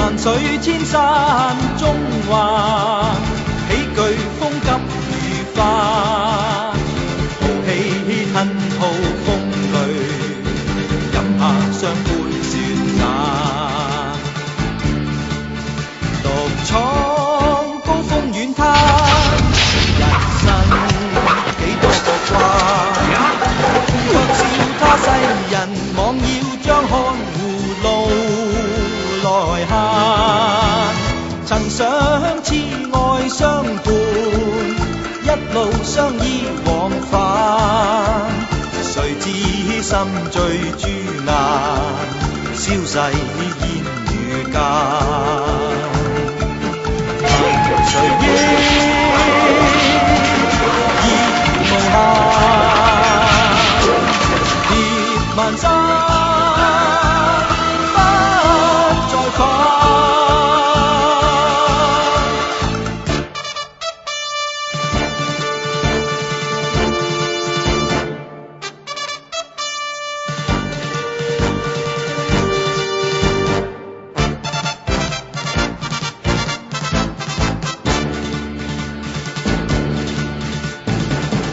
萬水千山中橫，喜劇風急雨翻，豪氣吞吐風裏，飲下雙杯雪盞，獨闖高峰遠灘，人生幾多個關，卻笑他世人妄要將看護路來行，曾想痴愛相伴，一路相依往返，誰知心醉豬眼，消逝煙雨間。誰憶意無限，跌萬山。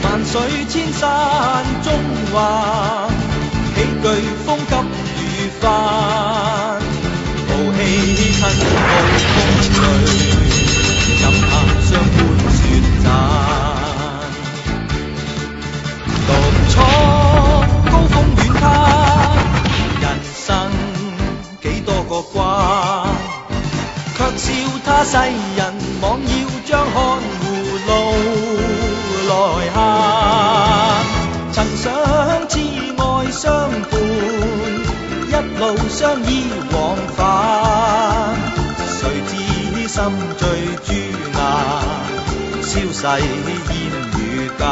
萬水千山中橫，喜劇風急雨翻，豪氣吞吐風裏，飲下雙杯雪盞，獨闖高峰遠灘，人生幾多個關，卻笑他世人妄要將看護路來行，曾想痴愛相伴，一路相依往返，誰知心醉豬眼，消逝煙雨間。